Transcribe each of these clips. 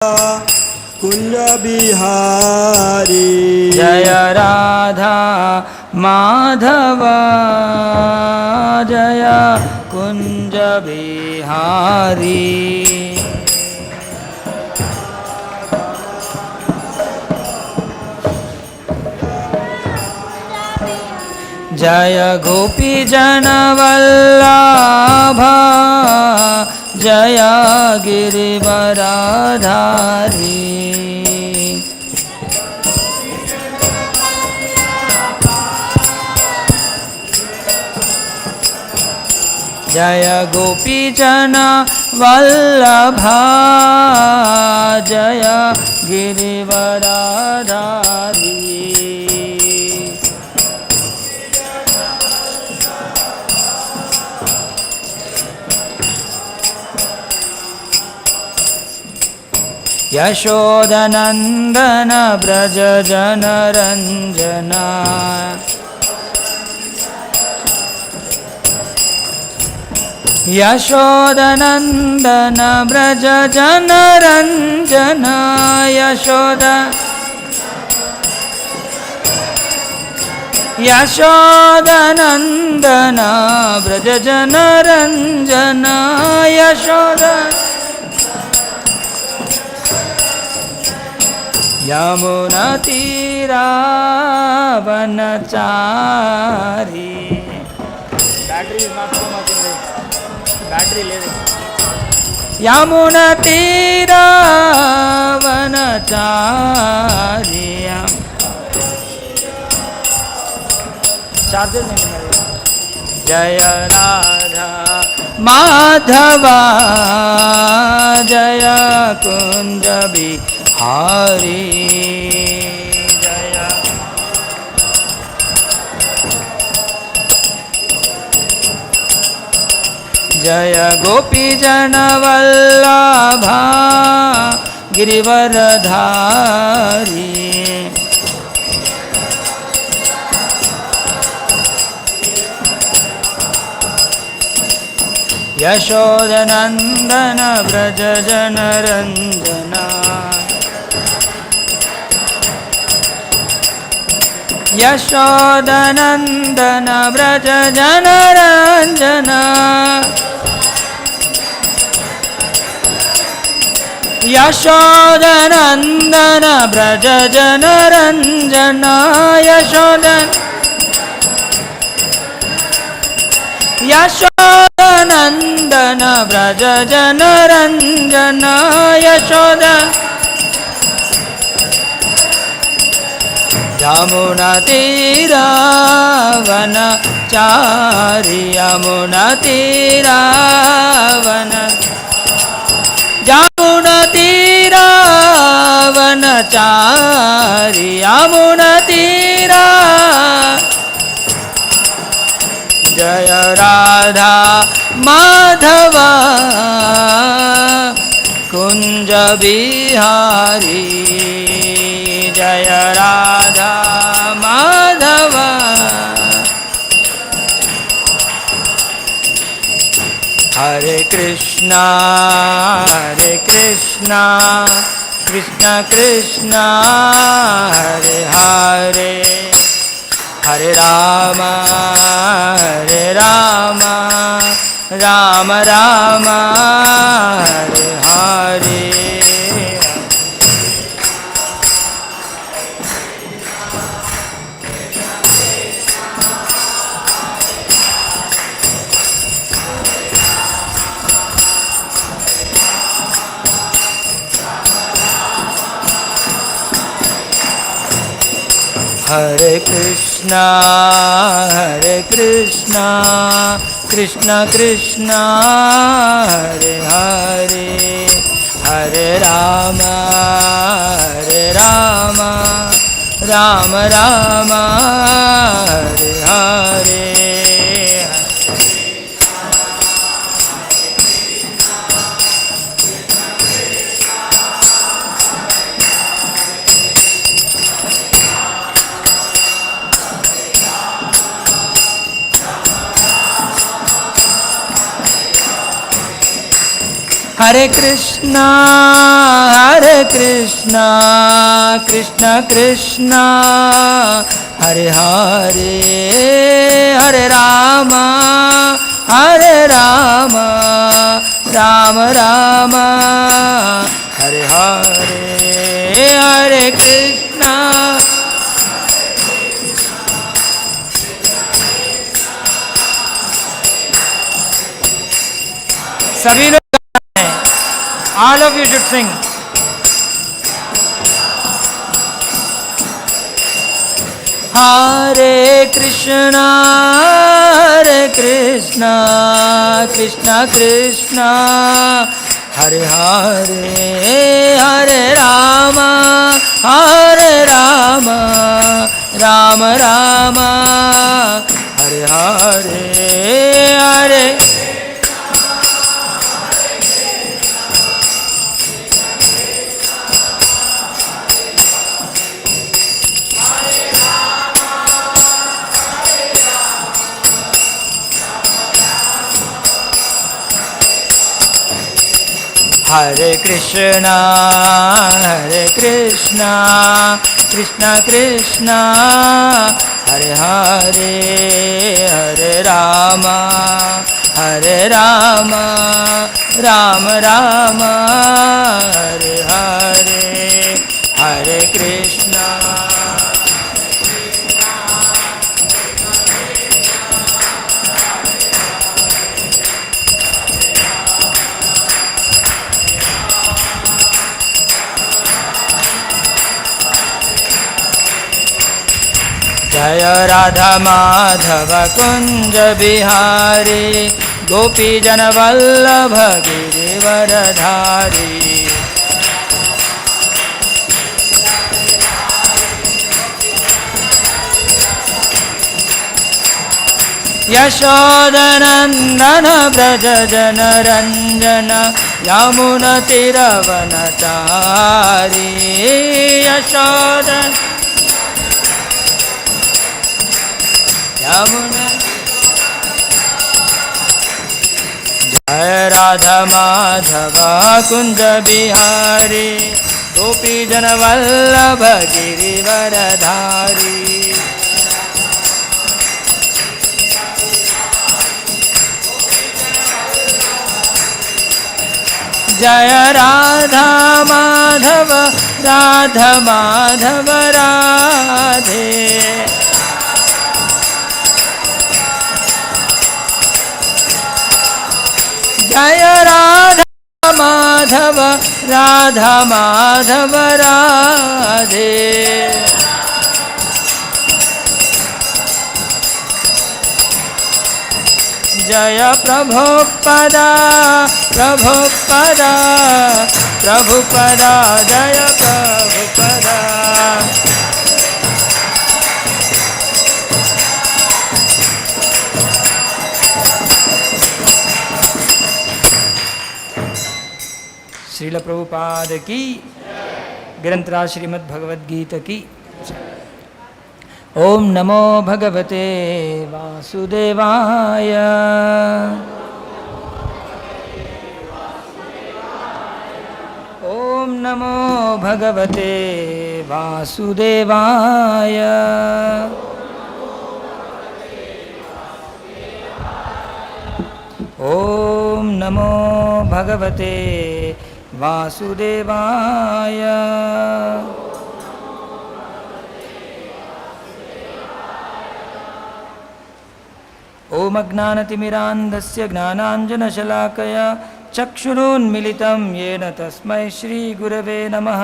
कुंज बिहारी जय राधा माधव जय कुंज बिहारी जय गोपी जन वल्लभा जय गिरिवरधारी जय गोपी जन वल्लभा जय गिरिवरधारी यशोदनंदन ब्रज जन रंजना यशोदनंदन ब्रज जन रंजना यशोदनंदन ब्रज जन रंजना यमुना तीरा वनचारी बैटरी ले यमुना तीरा वनचारी चार्जर नहीं मिल जय राधा माधवा जय कुंज बिहारी जय जय गोपी जन वल्लभा गिरिवरधारी यशोदनंदन ब्रज जन रंजना यशोदनंदन ब्रज जन रंजना यशोदनंदन ब्रज जन रंजना यशोदनंदन ब्रज जन रंजना यमुना तीरा वनचारी यमुना तीरा वनचारी यमुना तीरा जय राधा माधवा कुंज बिहारी जय राधा माधवा हरे Krishna Krishna Krishna Hare Hare Hare Ram Ram Ram Hare Hare Hare Krishna Krishna Krishna Hare Hare Hare Ram Ram Ram Hare Hare Hare Krishna, Krishna Krishna, Hare Hare, Hare Rama, Rama Rama, Hare Hare, Hare Krishna. सभी लोग all of you should sing. Hare Krishna, Krishna Krishna, Hare Hare, Hare Rama, Rama Rama, Hare Hare, Hare Hare Krishna, Krishna Krishna, Hare Hare, Hare Rama, Rama Rama, Hare Hare, Hare Krishna. जय राधा माधव कुंज बिहारी गोपी जन वल्लभ गिरिवरधारी यशोदनंदन ब्रज जन रंजन यमुना तीरवनचारी यशोदन जय राधा माधव कुंज बिहारी गोपी जन वल्लभ गिरिवरधारी जय राधा माधव राधे जय राधा माधव राधे जय प्रभुपदा जय प्रभुपदा श्रील प्रभुपाद की ग्रंथराज श्रीमद् भगवद गीता की। ओम नमो भगवते वासुदेवाय। ओम नमो भगवते वासुदेवाय। ओम नमो भगवते वासुदेवाय। ओम अज्ञानतिमिरान्धस्य ज्ञानाञ्जनशलाकया चक्षुरुन्मिलितं येन तस्मै श्रीगुरवे नमः।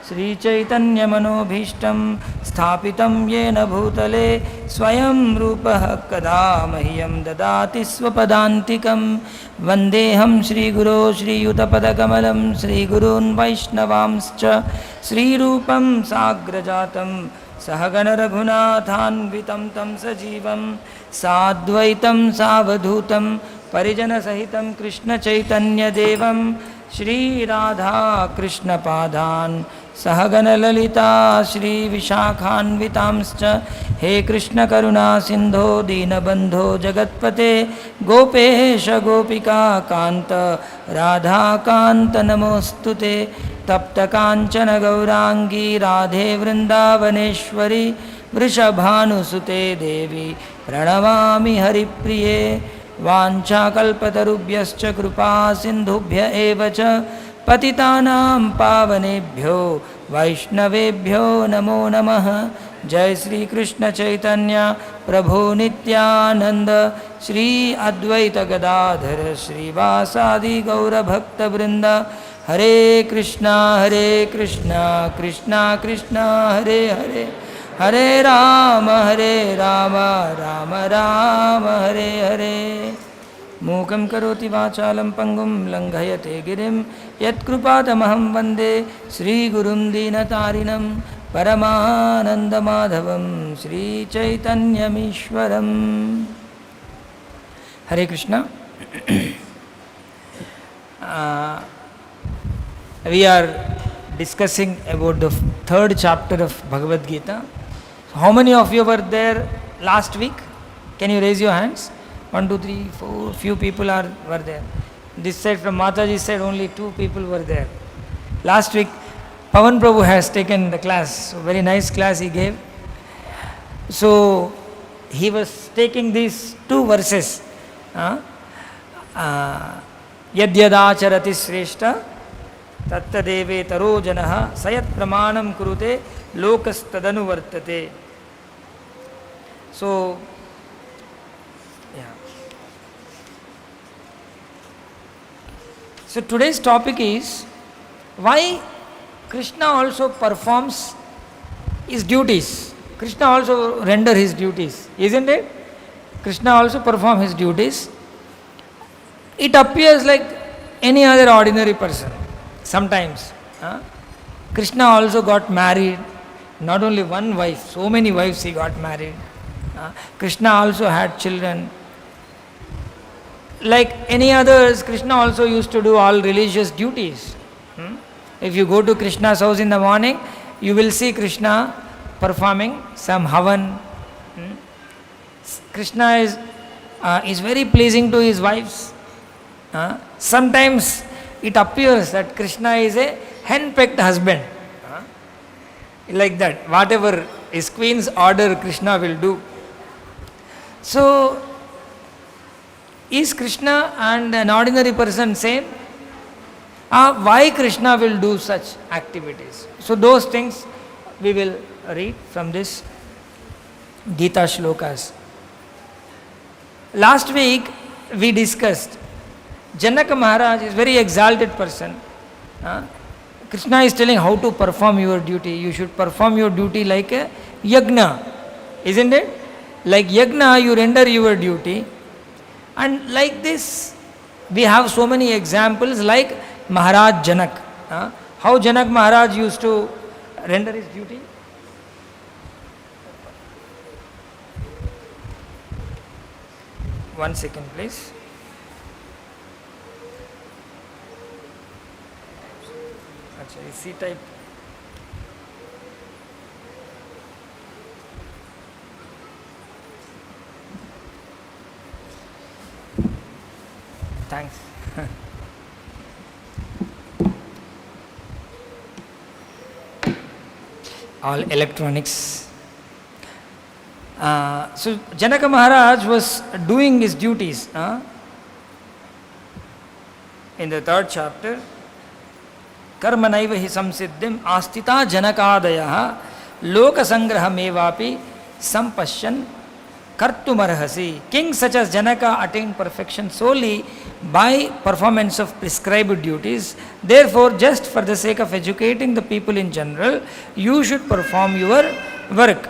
श्रीचैतन्यमनोभीष्टं स्थापितं येन भूतले स्वयं रूपः कदा मह्यं ददाति स्वपदान्तिकं। वन्देऽहं श्रीगुरो श्रीयुतपदकमलं श्रीगुरून् वैष्णवांश्च श्रीरूपं साग्रजातं सहगणरघुनाथान्वितं तं सजीवं साद्वैतं सावधूतं परिजनसहितं कृष्णचैतन्यदेवं Shri Radha Krishna Padan Sahagana Lalita Shri Vishakhanvitamscha He Krishna Karuna Sindho Dinabandho Jagatpate Gopesha Gopika Kanta Radhakant Namostute Tapta Kanchana Gaurangi Radhe Vrindavaneshwari Vrishabhanusute Devi Pranamami Haripriye वाञ्छाकल्पतरुभ्यश्च कृपा सिन्धुभ्य एव च पतितानां पावनेभ्यो वैष्णवेभ्यो नमो नमः। जय श्री कृष्ण चैतन्य प्रभु नित्यानंद श्री अद्वैत गदाधर श्रीवासादि गौरभक्तवृंद। हरे कृष्णा कृष्णा कृष्णा हरे हरे, हरे राम राम राम हरे हरे। मूकं करोति वाचालं पंगुं लंघयते गिरिं यत्कृपातमहं वन्दे श्रीगुरुं दीनतारिणं परमानन्दमाधवं श्रीचैतन्यमीश्वरम्। हरे Krishna. We are discussing about the third chapter of Bhagavad Gita. How many of you were there last week? Can you raise your hands? 1, 2, 3, 4. Few people were there. This side, from Mataji's side, only 2 people were there. Last week, Pavan Prabhu has taken the class. So very nice class he gave. So he was taking these 2 verses. Yadyadacharati shreshta tattadeve taro janaha sayat pramanam kurute lokastadanu vartate. So, yeah. So today's topic is why Krishna also performs his duties. Krishna also render his duties, isn't it? Krishna also perform his duties. It appears like any other ordinary person. Sometimes Krishna also got married. Not only one wife, so many wives he got married. Krishna also had children. Like any others, Krishna also used to do all religious duties. If you go to Krishna's house in the morning, you will see Krishna performing some havan. Krishna is very pleasing to his wives. Sometimes it appears that Krishna is a hen-pecked husband. Like that, whatever his queen's order, Krishna will do. So, is Krishna and an ordinary person same? Why Krishna will do such activities? So those things we will read from this Gita shlokas. Last week we discussed Janaka Maharaj is very exalted person. Krishna is telling how to perform your duty. You should perform your duty like a yagna, isn't it? Like yagna, you render your duty. And like this, we have so many examples like Maharaj Janak. How Janak Maharaj used to render his duty? One second, please. C type. Thanks. All electronics. So Janaka Maharaj was doing his duties in the 3rd chapter. Karmanaiva hi samsiddhim astita janakadaya lokasangrahamevapi sampashyan kartumarhasi. Kings such as Janaka attained perfection solely by performance of prescribed duties. Therefore, just for the sake of educating the people in general, you should perform your work.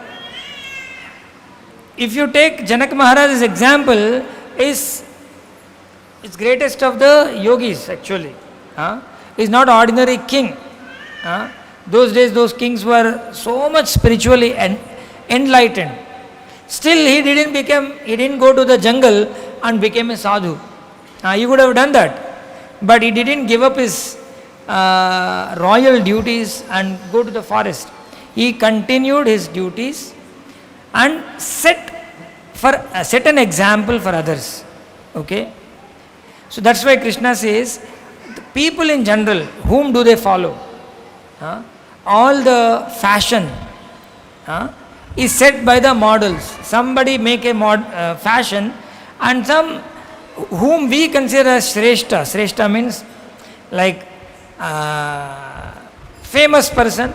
If you take Janaka Maharaj's example, is greatest of the yogis actually. Is not ordinary king. Those days those kings were so much spiritually enlightened. Still he didn't go to the jungle and became a sadhu. He would have done that. but he didn't give up his royal duties and go to the forest. He continued his duties and set an example for others. Okay? So that's why Krishna says, the people in general, whom do they follow? All the fashion is set by the models. Somebody make a fashion, and some whom we consider as Shrestha. Shrestha means like famous person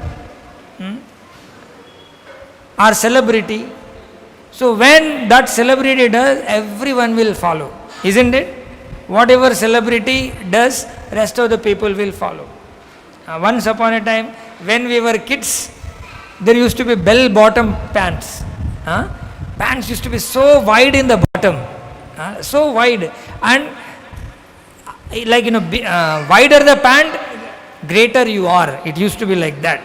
or celebrity. So when that celebrity does, everyone will follow, isn't it? Whatever celebrity does, rest of the people will follow. Once upon a time, when we were kids, there used to be bell-bottom pants. Pants used to be so wide in the bottom, so wide, and like wider the pant, greater you are. It used to be like that,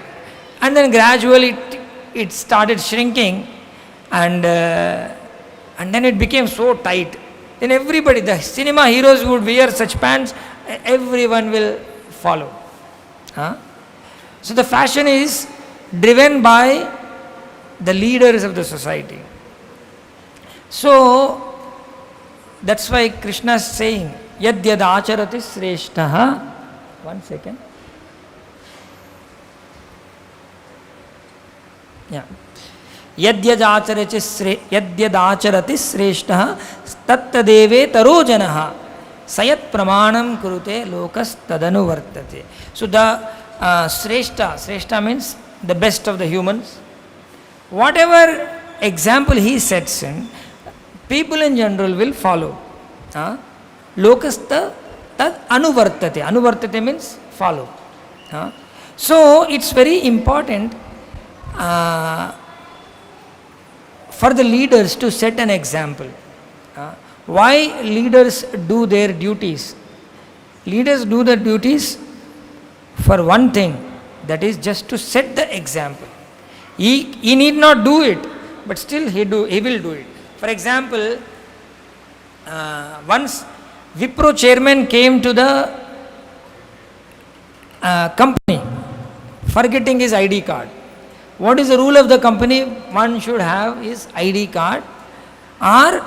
and then gradually it started shrinking, and then it became so tight. Then everybody, the cinema heroes would wear such pants. Everyone will follow. So the fashion is driven by the leaders of the society. So that's why Krishna is saying, Yad yad acharati sreshtaha. 1 second. Yeah. Yad yad acharati sreshtaha tattadeve tarojanaha sayat pramanam kurute lokas tadanu vartate. So the Sreshta means the best of the humans. Whatever example he sets in, people in general will follow. Lokas tad anuvartate. Anuvartate means follow. So it's very important for the leaders to set an example. Why leaders do their duties? Leaders do their duties for one thing, that is just to set the example. He need not do it, but still he will do it. For example, once Wipro chairman came to the company, forgetting his ID card. What is the rule of the company? One should have his ID card, or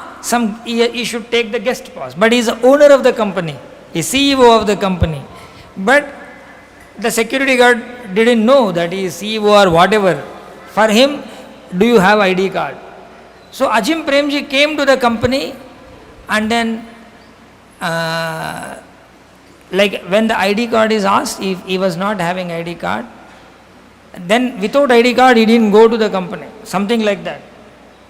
he should take the guest pass. But he is the owner of the company, he is CEO of the company. But the security guard didn't know that he is CEO or whatever. For him, do you have ID card? So Ajim Premji came to the company, and then like when the ID card is asked, if he was not having ID card, then without ID card he didn't go to the company, something like that.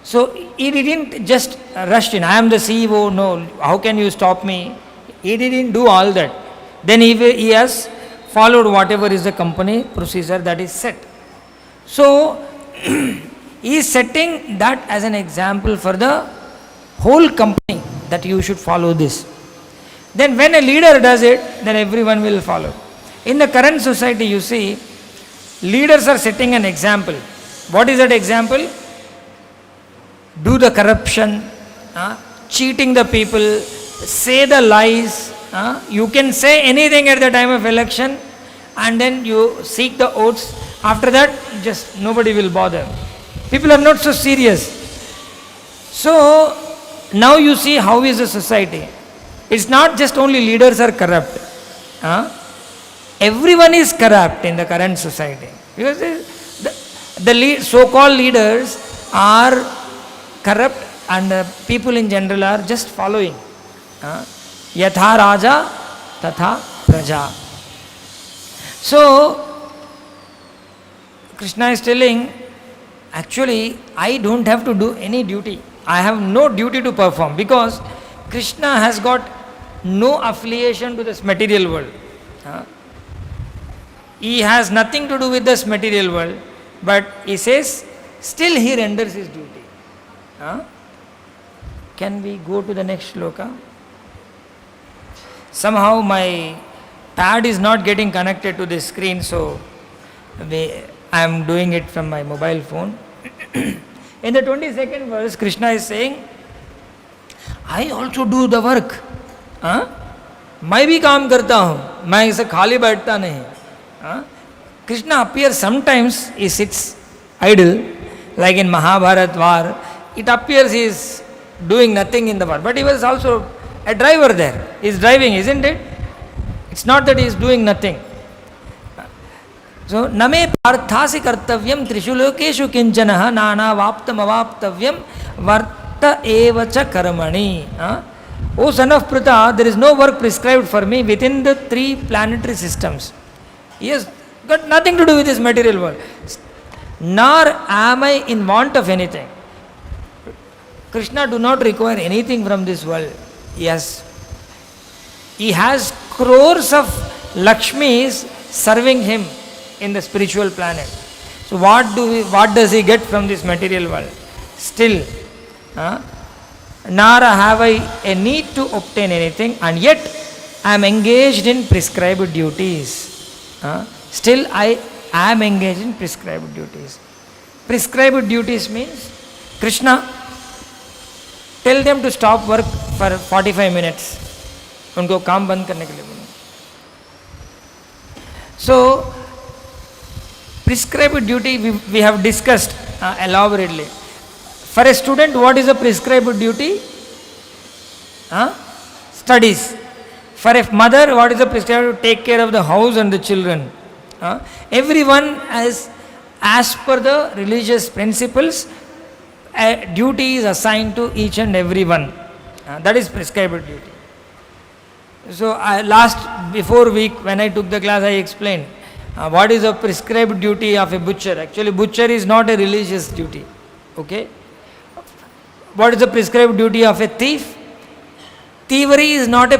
So he didn't just rush in, I am the CEO, no, how can you stop me? He didn't do all that. Then he has followed whatever is the company procedure that is set. So he is setting that as an example for the whole company, that you should follow this. Then when a leader does it, then everyone will follow. In the current society, you see, leaders are setting an example. What is that example? Do the corruption, cheating the people, say the lies. You can say anything at the time of election, and then you seek the votes. After that, just nobody will bother. People are not so serious. So now you see how is the society. It's not just only leaders are corrupt. Everyone is corrupt in the current society. Because the so-called leaders are corrupt, and the people in general are just following. Yatha Raja, Tatha Praja. So Krishna is telling, actually I don't have to do any duty. I have no duty to perform, because Krishna has got no affiliation to this material world. He has nothing to do with this material world, but he says, still he renders his duty. Can we go to the next shloka? Somehow my pad is not getting connected to the screen, so I am doing it from my mobile phone. In the 22nd verse, Krishna is saying, I also do the work. मैं भी काम करता हूँ, मैं इसे खाली बैठता नहीं. Krishna appears sometimes, he sits idle, like in Mahabharat war. It appears he is doing nothing in the war, but he was also a driver there. He is driving, isn't it? It's not that he is doing nothing. So, name parthasi kartavyam trishu lokeshu kinchanaha nana vaptam avaptavyam varta evacha karmani. O son of Pritha, there is no work prescribed for me within the 3 planetary systems. He has got nothing to do with this material world. Nor am I in want of anything. Krishna do not require anything from this world. Yes. He has crores of Lakshmis serving him in the spiritual planet. So what does he get from this material world? Still, nor have I a need to obtain anything, and yet I am engaged in prescribed duties. Still I am engaged in prescribed duties. Prescribed duties means, Krishna, tell them to stop work for 45 minutes. उनको काम बंद करने के लिए बोलो. So, prescribed duty we have discussed elaborately. For a student, what is a prescribed duty? Studies. For a mother, what is a prescribed duty? Take care of the house and the children. Everyone has, as per the religious principles, a duty is assigned to each and every one. That is prescribed duty. So before week when I took the class, I explained what is a prescribed duty of a butcher. Actually, butcher is not a religious duty. Okay. What is the prescribed duty of a thief? Thievery is not a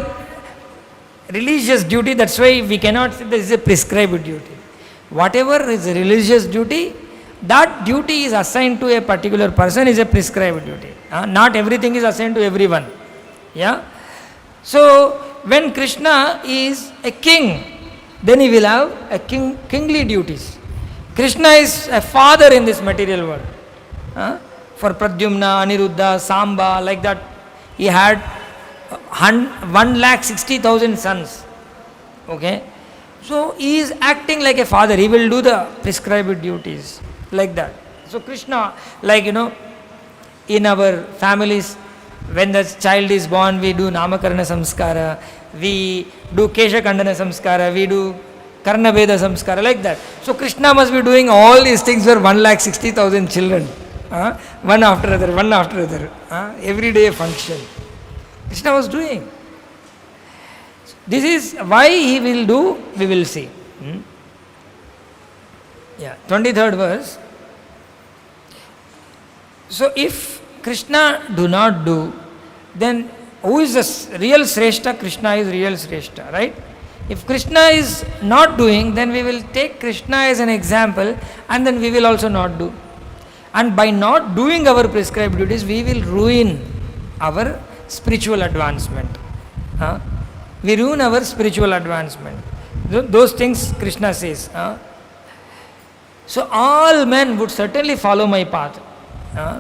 religious duty. That's why we cannot say this is a prescribed duty. Whatever is a religious duty, that duty is assigned to a particular person is a prescribed duty. Not everything is assigned to everyone. Yeah. So when Krishna is a king, then he will have a kingly duties. Krishna is a father in this material world. For Pradyumna, Aniruddha, Samba, like that, he had 1,60,000 sons. Okay. So he is acting like a father. He will do the prescribed duties like that. So Krishna, like in our families, when the child is born, we do Namakarana Samskara, we do Kesha Kandana Samskara, we do Karna Veda Samskara, like that. So Krishna must be doing all these things for 1,60,000 children. One after other. Every day a function. Krishna was doing. This is why he will do, we will see. 23rd verse. So if Krishna do not do, then who is the real Sreshta? Krishna is real Sreshta, right? If Krishna is not doing, then we will take Krishna as an example and then we will also not do. And by not doing our prescribed duties, we will ruin our spiritual advancement. We ruin our spiritual advancement. Those things Krishna says. So all men would certainly follow my path.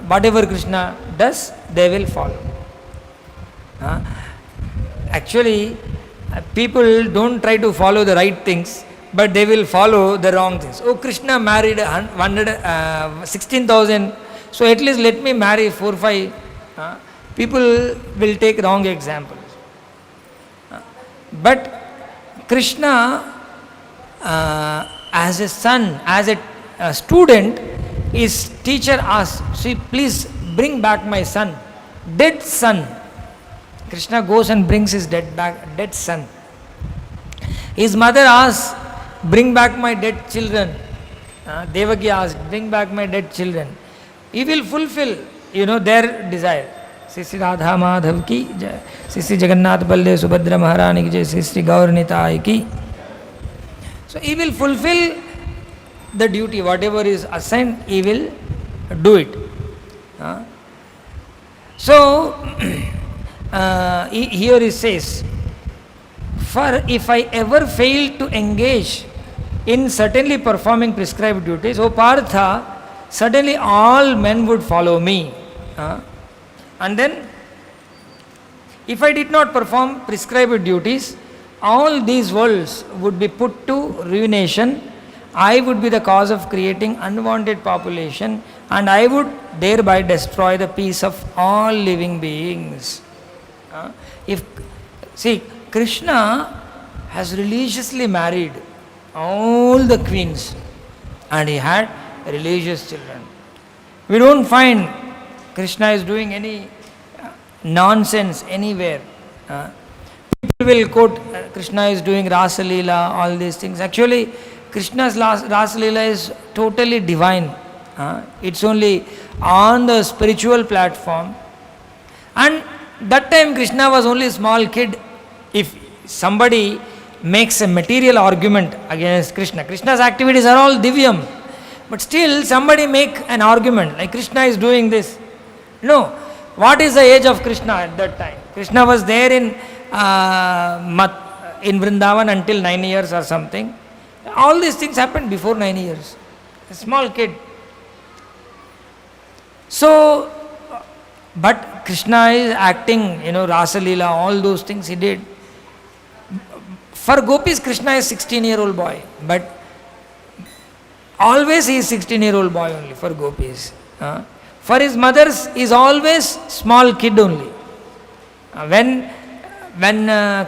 Whatever Krishna does, they will follow. Actually, people don't try to follow the right things, but they will follow the wrong things. Oh, Krishna married 16,000, so at least let me marry 4-5. People will take wrong examples. But Krishna, as a son, as a student, his teacher asked, see, please bring back my son, dead son. Krishna goes and brings his dead son. His mother asks, bring back my dead children. Devaki asked, bring back my dead children. He will fulfill, their desire. Sri Radha Madhav ki jai, Sri Jagannath Baldev Subhadra Maharani ki jai, Sri Gaur Nitai ki. So he will fulfill the duty, whatever is assigned, he will do it. So here he says, for if I ever fail to engage in certainly performing prescribed duties, O Partha, suddenly all men would follow me. And then, if I did not perform prescribed duties, all these worlds would be put to ruination. I would be the cause of creating unwanted population, and I would thereby destroy the peace of all living beings. If see, Krishna has religiously married all the queens, and he had religious children. We don't find Krishna is doing any nonsense anywhere. People will quote Krishna is doing Rasa Leela, all these things. Actually, Krishna's Rasa Leela is totally divine. It's only on the spiritual platform. And that time Krishna was only a small kid. If somebody makes a material argument against Krishna, Krishna's activities are all divyam. But still somebody make an argument like Krishna is doing this. No. What is the age of Krishna at that time? Krishna was there in Vrindavan until 9 years or something. All these things happened before 9 years. A small kid. So, but Krishna is acting, Rasa Leela, all those things he did. For gopis, Krishna is 16-year-old boy. But always he is 16-year-old boy only for gopis. For his mothers, he is always small kid only. When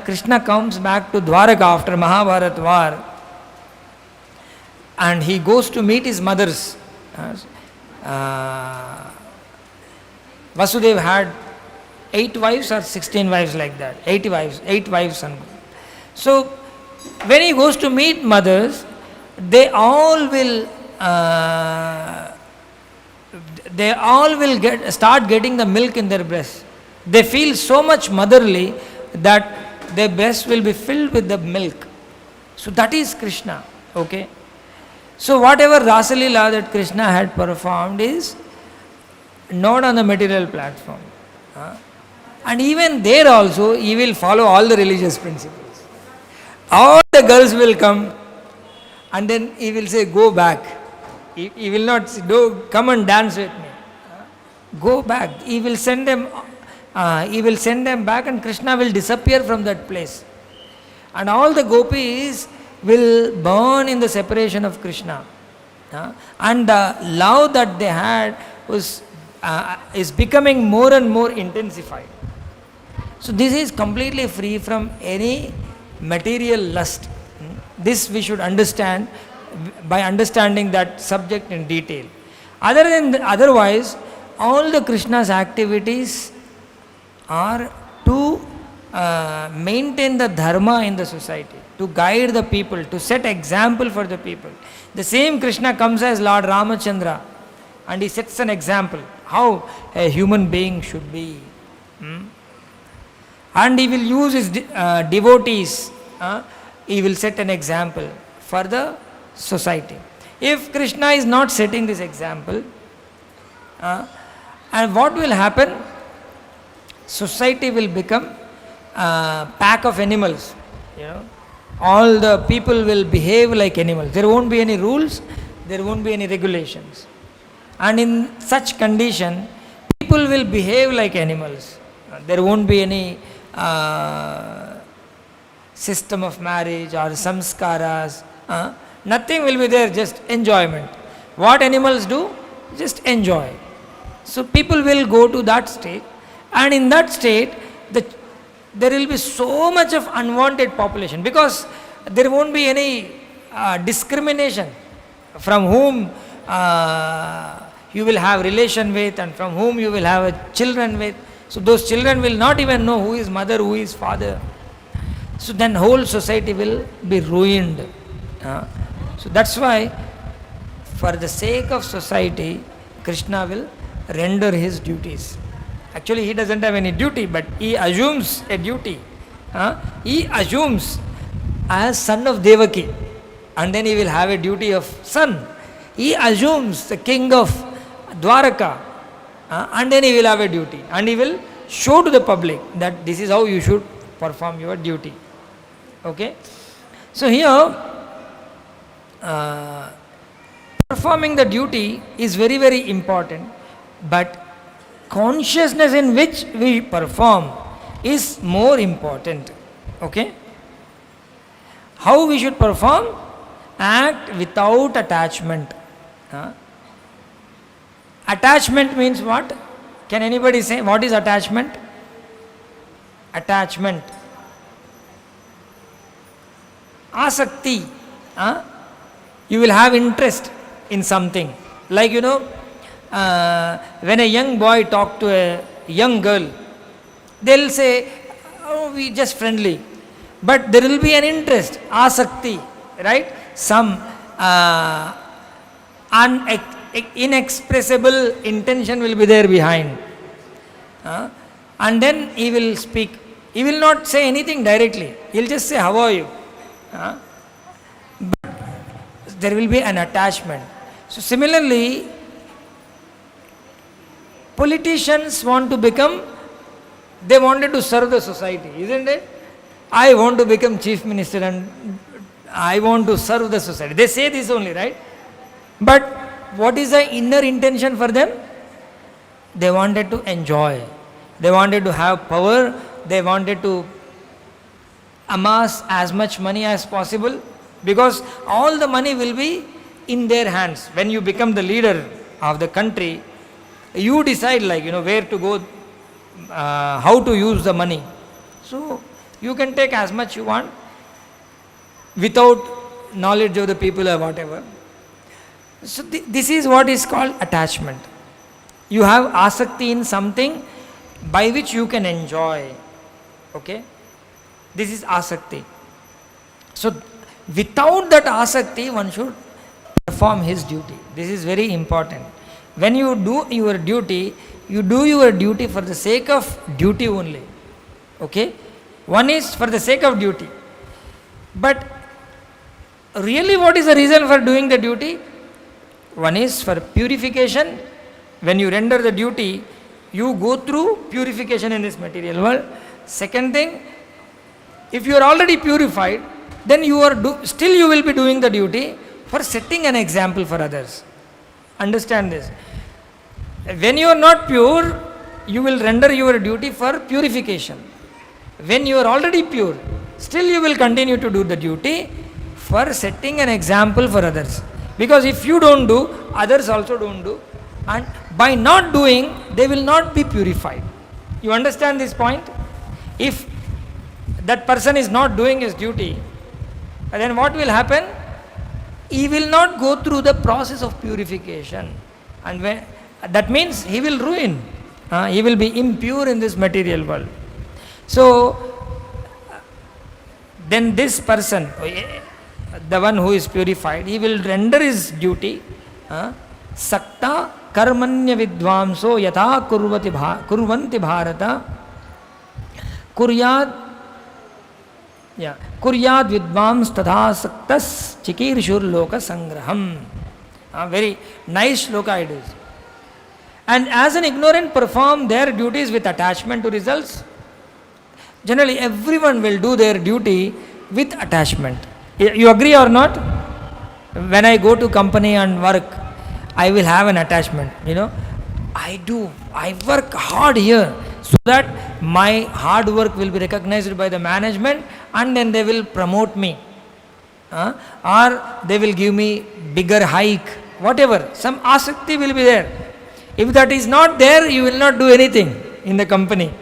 Krishna comes back to Dwaraka after Mahabharata war, and he goes to meet his mothers. Vasudeva had 8 wives or 16 wives like that. 8 wives. So, when he goes to meet mothers, they all will start getting the milk in their breast. They feel so much motherly that their breast will be filled with the milk. So that is Krishna. Okay. So whatever Rasa Leela that Krishna had performed is not on the material platform. And even there also he will follow all the religious principles. All the girls will come and then he will say, go back. He will not say, come and dance with me. Go back. He will send them back, and Krishna will disappear from that place. And all the gopis will burn in the separation of Krishna. And the love that they had is becoming more and more intensified. So this is completely free from any material lust. This we should understand by understanding that subject in detail. Otherwise, all the Krishna's activities are to maintain the dharma in the society, to guide the people, to set example for the people. The same Krishna comes as Lord Ramachandra and he sets an example how a human being should be. And he will use his devotees, he will set an example for the society. If Krishna is not setting this example, and what will happen? Society will become a pack of animals. All the people will behave like animals. There won't be any rules, there won't be any regulations. And in such condition, people will behave like animals. There won't be any system of marriage or samskaras. Nothing will be there, just enjoyment. What animals do? Just enjoy. So people will go to that state, and in that state, there will be so much of unwanted population, because there won't be any discrimination from whom you will have relation with and from whom you will have children with. So those children will not even know who is mother, who is father. So then whole society will be ruined. So that's why, for the sake of society, Krishna will render his duties. Actually, he doesn't have any duty, but he assumes a duty. He assumes as son of Devaki, and then he will have a duty of son. He assumes the king of Dwaraka, and then he will have a duty, and he will show to the public that this is how you should perform your duty. Okay? So here, performing the duty is very, very important, but consciousness in which we perform is more important. Okay? how we should perform? Act without attachment. Attachment means what? Can anybody say what is attachment? Attachment. Asakti. You will have interest in something. Like, when a young boy talk to a young girl, they'll say, oh, we just friendly. But there will be an interest, asakti, right? Some inexpressible intention will be there behind. And then he will speak. He will not say anything directly. He'll just say, how are you? But there will be an attachment. So similarly, politicians want to become, they wanted to serve the society, isn't it? I want to become chief minister and I want to serve the society. They say this only, right? But what is the inner intention for them? They wanted to enjoy. They wanted to have power. They wanted to amass as much money as possible, because all the money will be in their hands. When you become the leader of the country, you decide where to go, how to use the money. So you can take as much you want without knowledge of the people or whatever. So this is what is called attachment. You have asakti in something by which you can enjoy. Okay? This is asakti. So without that asakti, one should perform his duty. This is very important. When you do your duty, you do your duty for the sake of duty only. Okay? One is for the sake of duty. But really, what is the reason for doing the duty? One is for purification. When you render the duty, you go through purification in this material world. Second thing, if you are already purified, then still you will be doing the duty for setting an example for others. Understand this. When you are not pure, you will render your duty for purification. When you are already pure, still you will continue to do the duty for setting an example for others. Because if you don't do, others also don't do. And by not doing, they will not be purified. You understand this point? If that person is not doing his duty, then what will happen? He will not go through the process of purification. And that means he will ruin. He will be impure in this material world. So, then this person, the one who is purified, he will render his duty. Sakta karmanya vidvamso yatha kurvanti bharata kuryad vidvams tadha saktas chikirshur loka sangraham. Very nice shloka it is. And as an ignorant perform their duties with attachment to results, generally everyone will do their duty with attachment. You agree or not? When I go to company and work, I will have an attachment. I work hard here so that my hard work will be recognized by the management and then they will promote me. Or they will give me bigger hike, whatever. Some asakti will be there. If that is not there, you will not do anything in the company.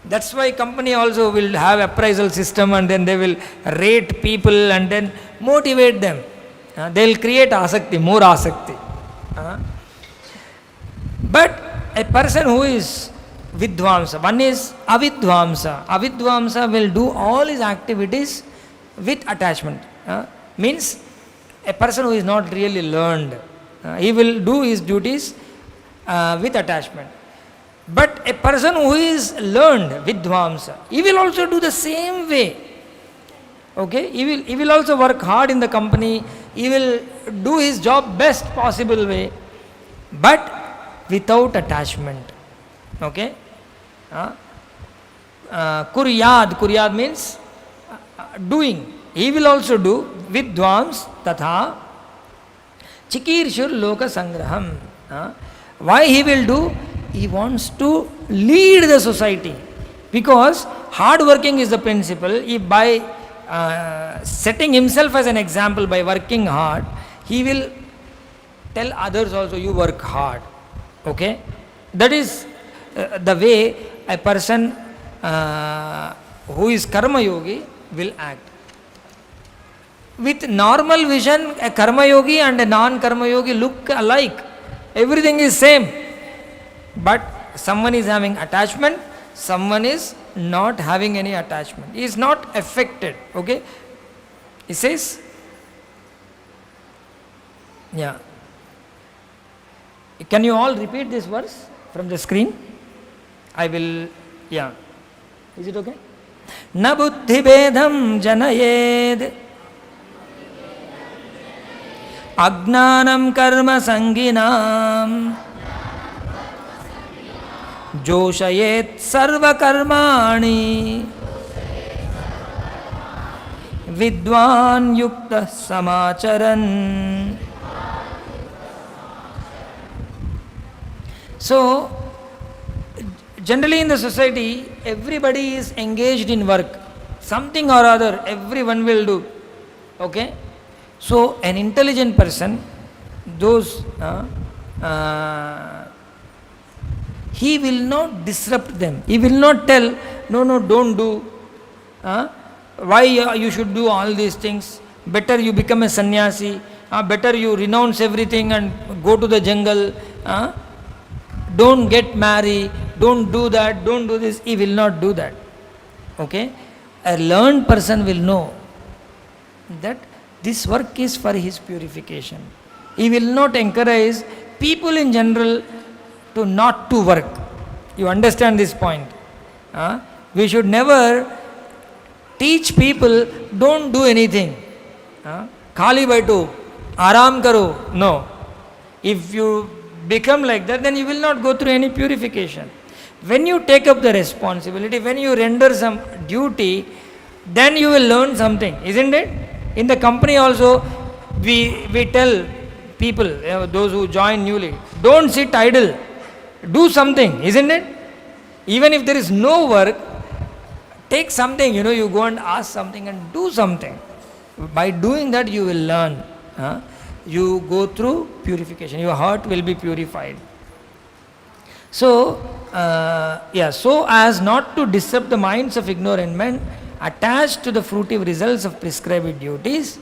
That's why company also will have appraisal system and then they will rate people and then motivate them. They will create asakti, more asakti. But a person who is vidvamsa, one is avidvamsa. Avidvamsa will do all his activities with attachment. Means a person who is not really learned, he will do his duties with attachment. But a person who is learned, vidvamsa, he will also do the same way. Okay? He will also work hard in the company. He will do his job best possible way. But without attachment. Okay? Kuryad means doing. He will also do vidvams tatha chikirshur loka sangraham. Why he will do? He wants to lead the society. Because hard working is the principle. If by setting himself as an example by working hard, he will tell others also, you work hard. Okay? That is the way a person who is karma yogi will act. With normal vision, a karma yogi and a non-karma yogi look alike. Everything is same. But someone is having attachment, someone is not having any attachment. He is not affected. Okay? He says, yeah. Can you all repeat this verse from the screen? I will, yeah. Is it okay? Na buddhi bedham janayed agnanam karma sanginam joshayet sarva karmani vidwan yukta samacharan. So, generally in the society, everybody is engaged in work. Something or other, everyone will do. Okay? So, an intelligent person, those, he will not disrupt them. He will not tell, no, don't do. Why you should do all these things? Better you become a sannyasi. Better you renounce everything and go to the jungle. Don't get married, don't do that, don't do this. He will not do that. Okay? A learned person will know that this work is for his purification. He will not encourage people in general to not to work. You understand this point? We should never teach people, don't do anything. Khali baito, aram karo. No. If you become like that, then you will not go through any purification. When you take up the responsibility, when you render some duty, then you will learn something, isn't it? In the company also, we tell people, those who join newly, don't sit idle, do something, isn't it? Even if there is no work, take something, you go and ask something and do something. By doing that, you will learn. You go through purification, your heart will be purified. So, so as not to disturb the minds of ignorant men attached to the fruitive results of prescribed duties,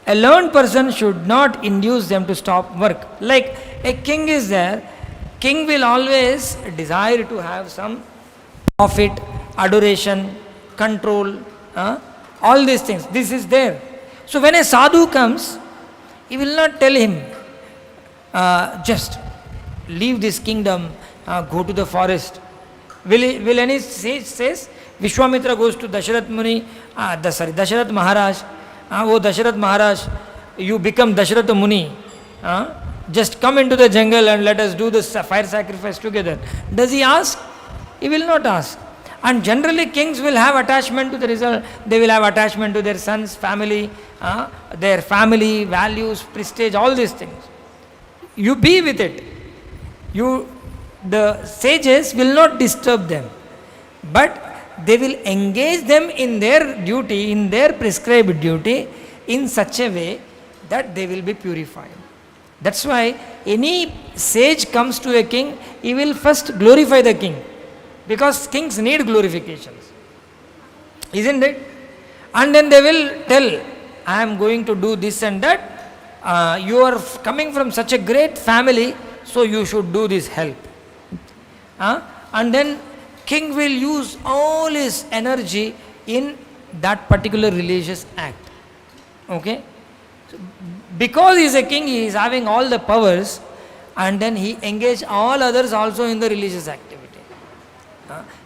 a learned person should not induce them to stop work. Like a king is there, king will always desire to have some profit, adoration, control, all these things. This is there. So when a sadhu comes, he will not tell him, just leave this kingdom, go to the forest. Will any sage says, Vishwamitra goes to Dasharath Muni, Dasharath Maharaj, oh Dasharath Maharaj, you become Dasharath Muni, just come into the jungle and let us do this fire sacrifice together. Does he ask? He will not ask. And generally kings will have attachment to the result. They will have attachment to their sons, family, their family, values, prestige, all these things. You be with it. The sages will not disturb them. But they will engage them in their duty, in their prescribed duty, in such a way that they will be purified. That's why any sage comes to a king, he will first glorify the king. Because kings need glorifications. Isn't it? And then they will tell, I am going to do this and that. You are coming from such a great family, so you should do this help. And then king will use all his energy in that particular religious act. Okay? So because he is a king, he is having all the powers, and then he engage all others also in the religious activity.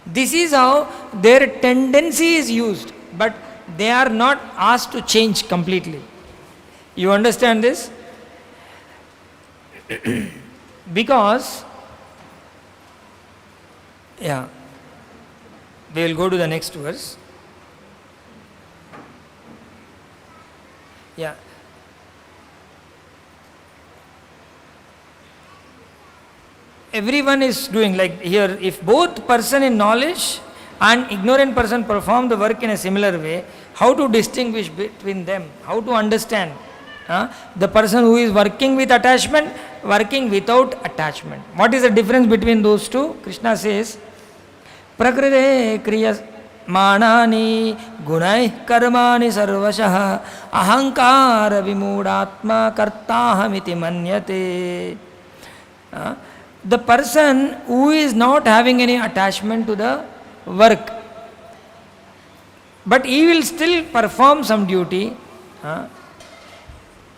This is how their tendency is used, but they are not asked to change completely. You understand this? Because, we will go to the next verse. Everyone is doing like here, if both person in knowledge and ignorant person perform the work in a similar way, how to distinguish between them? How to understand? The person who is working with attachment, working without attachment. What is the difference between those two? Krishna says, Prakrite kriya manani gunai karmani sarvashah ahankara vimudatma kartahamiti manyate. The person who is not having any attachment to the work, but he will still perform some duty.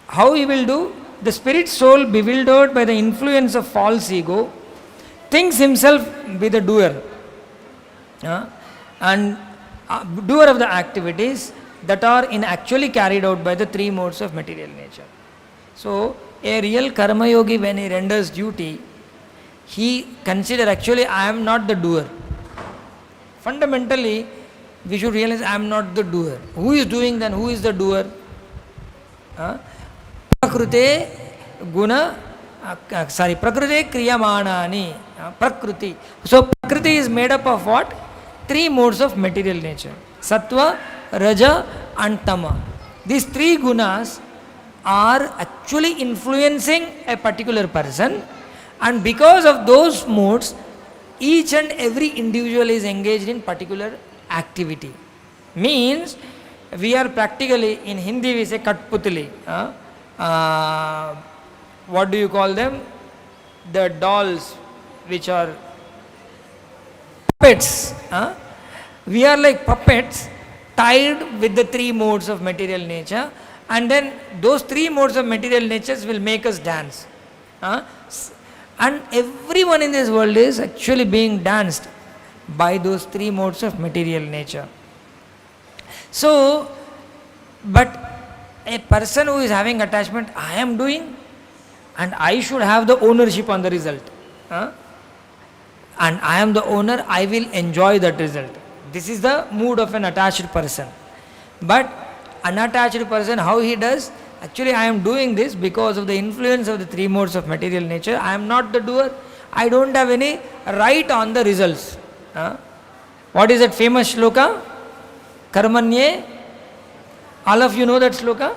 How he will do? The spirit soul, bewildered by the influence of false ego, thinks himself be the doer, and doer of the activities that are in actually carried out by the three modes of material nature. So, a real karma yogi, when he renders duty, he consider actually I am not the doer. Fundamentally, we should realize I am not the doer. Who is doing then? Who is the doer? Prakrute kriyamanani. Prakriti. So Prakriti is made up of what? Three modes of material nature. Sattva, Raja and Tama. These three gunas are actually influencing a particular person, and because of those modes, each and every individual is engaged in particular activity. Means, we are practically, in Hindi we say Katputli. What do you call them? The dolls which are puppets. We are like puppets tied with the three modes of material nature, and then those three modes of material natures will make us dance. And everyone in this world is actually being danced by those three modes of material nature. So, but a person who is having attachment, I am doing, and I should have the ownership on the result. And I am the owner, I will enjoy that result. This is the mood of an attached person. But unattached person, how he does? Actually, I am doing this because of the influence of the three modes of material nature. I am not the doer. I don't have any right on the results. What is that famous shloka? Karmanye. All of you know that shloka?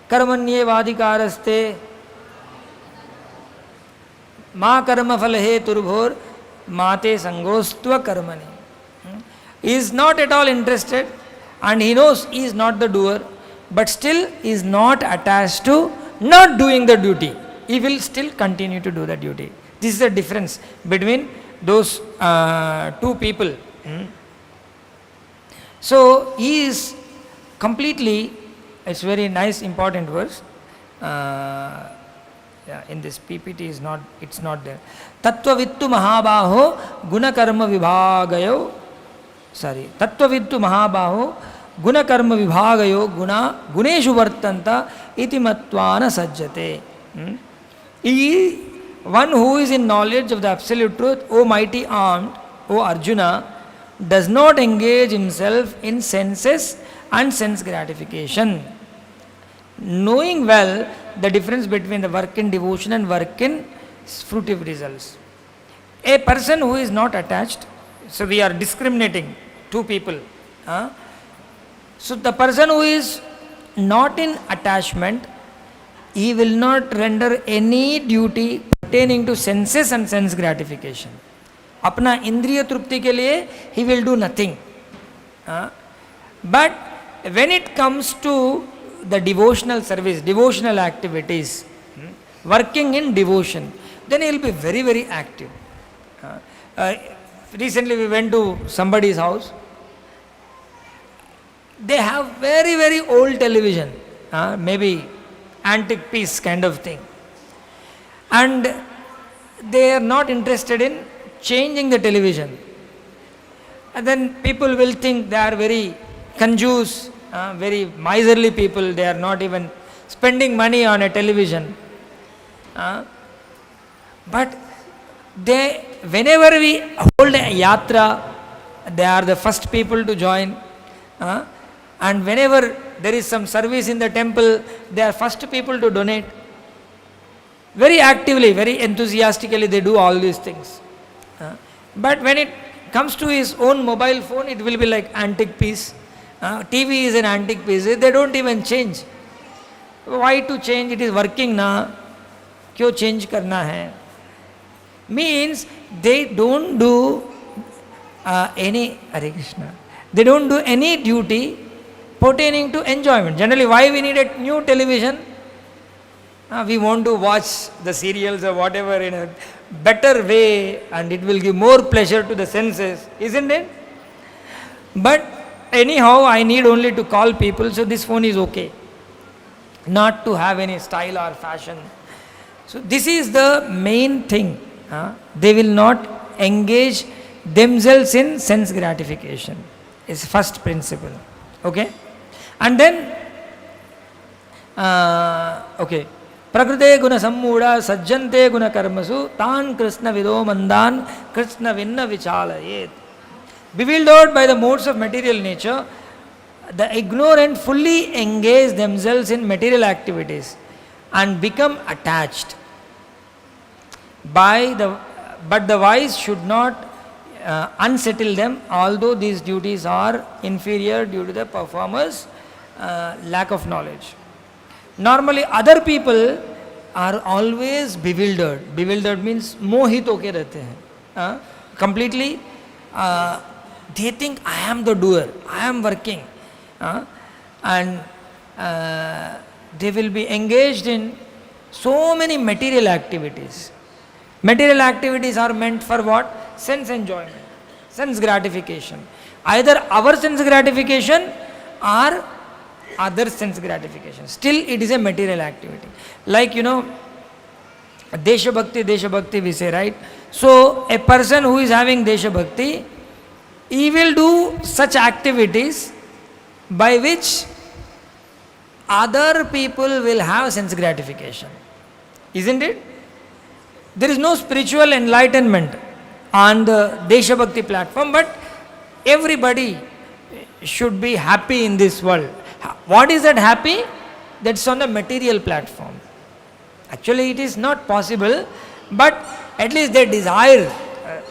Karmanye vadikaraste ma karma phalahe turbhor mate sangostva karmani. He is not at all interested, and he knows he is not the doer, but still he is not attached to not doing the duty. He will still continue to do the duty. This is the difference between those two people. So he is completely, it's very nice important verse. In this PPT is not, it's not there. Tattvavittu mahabaho gunakarma vibhagayo. Tattvavittu mahabaho gunakarma vibhagayo guneshu vartanta iti matvana sajjate. He, one who is in knowledge of the absolute truth, O mighty armed, O Arjuna, does not engage himself in senses and sense gratification, knowing well the difference between the work in devotion and work in fruitive results. A person who is not attached, so we are discriminating two people. So the person who is not in attachment, he will not render any duty pertaining to senses and sense gratification. अपना इंद्रिय तृप्ति के लिए he will do nothing. But when it comes to the devotional service, devotional activities, working in devotion, then he will be very, very active. Recently we went to somebody's house. They have very, very old television, maybe antique piece kind of thing. And they are not interested in changing the television. And then people will think they are very conjuice, very miserly people. They are not even spending money on a television. But they, whenever we hold a yatra, they are the first people to join. And whenever there is some service in the temple, they are first people to donate. Very actively, very enthusiastically they do all these things. But when it comes to his own mobile phone, it will be like antique piece. TV is an antique piece. They don't even change. Why to change? It is working na. क्यों change करना है? Means they don't do any Hare Krishna. They don't do any duty pertaining to enjoyment. Generally, why we need a new television? We want to watch the serials or whatever in a better way, and it will give more pleasure to the senses, isn't it? But anyhow, I need only to call people, so this phone is okay. Not to have any style or fashion. So this is the main thing. They will not engage themselves in sense gratification. It's first principle. Okay? And then, okay. Prakrite guna sammuda sajjante guna karmasu tan krishna vido mandan krishna vinna vichalayet. Bewildered by the modes of material nature, the ignorant fully engage themselves in material activities and become attached. But the wise should not unsettle them, although these duties are inferior due to the performer's lack of knowledge. Normally, other people are always bewildered. Bewildered means mohit hoke rehte hain. Completely, they think I am the doer, I am working. And they will be engaged in so many material activities. Material activities are meant for what? Sense enjoyment, sense gratification. Either our sense gratification or other sense gratification. Still it is a material activity. Like, Desha Bhakti we say, right? So a person who is having Desha Bhakti, he will do such activities by which other people will have sense gratification. Isn't it? There is no spiritual enlightenment on the Desha Bhakti platform, but everybody should be happy in this world. What is that happy? That's on the material platform. Actually, it is not possible, but at least they desire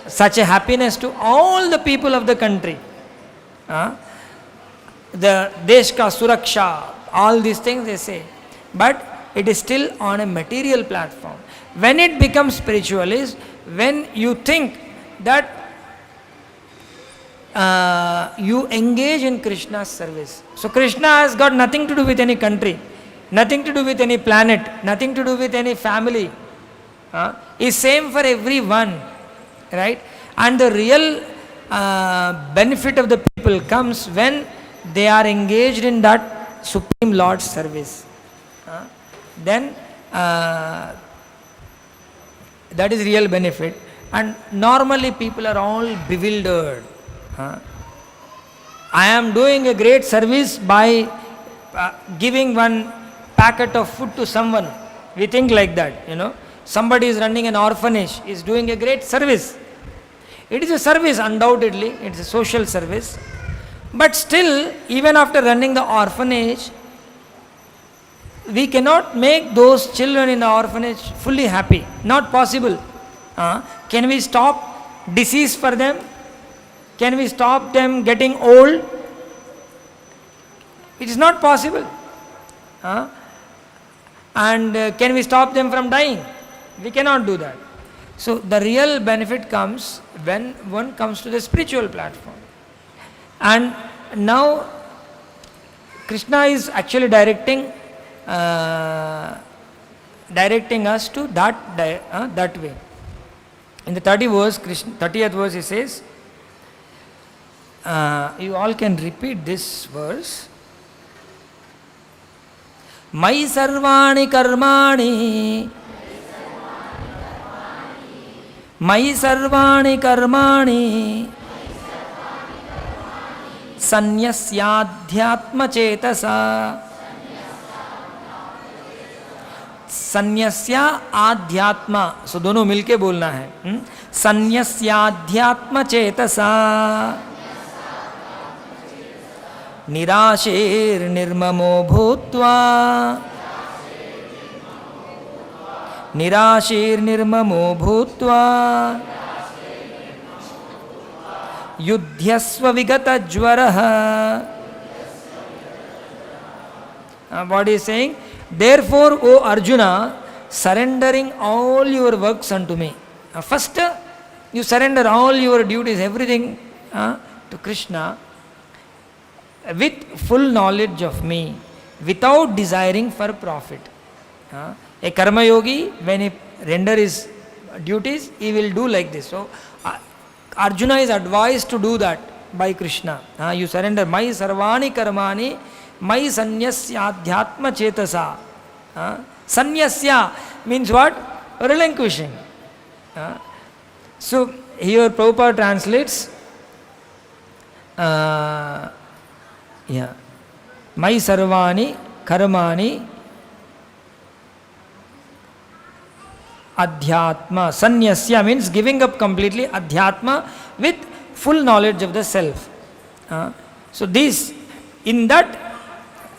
such a happiness to all the people of the country. The Desh ka Suraksha, all these things they say. But it is still on a material platform. When it becomes spiritual is when you think that you engage in Krishna's service. So Krishna has got nothing to do with any country, nothing to do with any planet, nothing to do with any family. Is same for everyone, right? And the real benefit of the people comes when they are engaged in that Supreme Lord's service. Then that is real benefit. And normally people are all bewildered. I am doing a great service by giving one packet of food to someone. We think like that, Somebody is running an orphanage, is doing a great service. It is a service, undoubtedly, it is a social service. But still, even after running the orphanage, we cannot make those children in the orphanage fully happy. Not possible. Can we stop disease for them? Can we stop them getting old? It is not possible. And can we stop them from dying? We cannot do that. So the real benefit comes when one comes to the spiritual platform. And now Krishna is actually directing us to that way. In the 30th verse he says, you all can repeat this verse. Mai sarvani karmani Mai sarvani karmani Sanyasyadhyatma chetasa Sanyasya adhyatma. So दोनों मिलके बोलना है. Sanyasyadhyatma chetasa निराशेर निर्ममो भूत्वा निराशेर निर्ममो भूत्वा Yudhyasva vigata jwaraha. What he is saying? Therefore, O Arjuna, surrendering all your works unto me. First, you surrender all your duties, everything to Krishna with full knowledge of me, without desiring for profit. A karma yogi, when he render his duties, he will do like this. So, Arjuna is advised to do that by Krishna. You surrender my sarvani karmani, my sanyasya adhyatma chetasa. Sanyasya means what? Relinquishing. So, here Prabhupada translates, my sarvani karmani adhyatma. Sanyasya means giving up completely, adhyatma with full knowledge of the self. So this, in that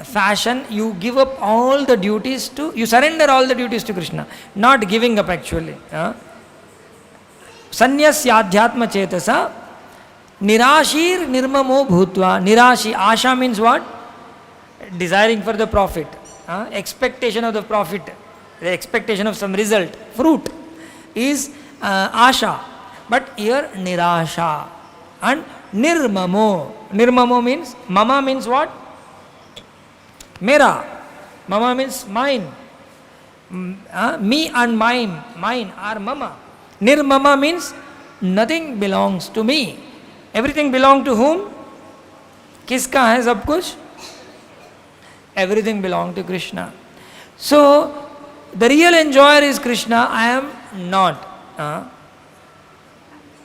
fashion, you give up all the duties to, you surrender all the duties to Krishna, not giving up actually. Sanyasya adhyatma chetasa nirashir nirmamo bhutva. Nirashi, asha means what? Desiring for the profit, expectation of the profit, the expectation of some result, fruit is asha. But here nirasha and nirmamo. Nirmamo means, mama means what? Mera. Mama means mine. Me and mine are mama. Nirmama means nothing belongs to me. Everything belongs to whom? Kiska hai sab kuch? Everything belongs to Krishna. So, the real enjoyer is Krishna, I am not.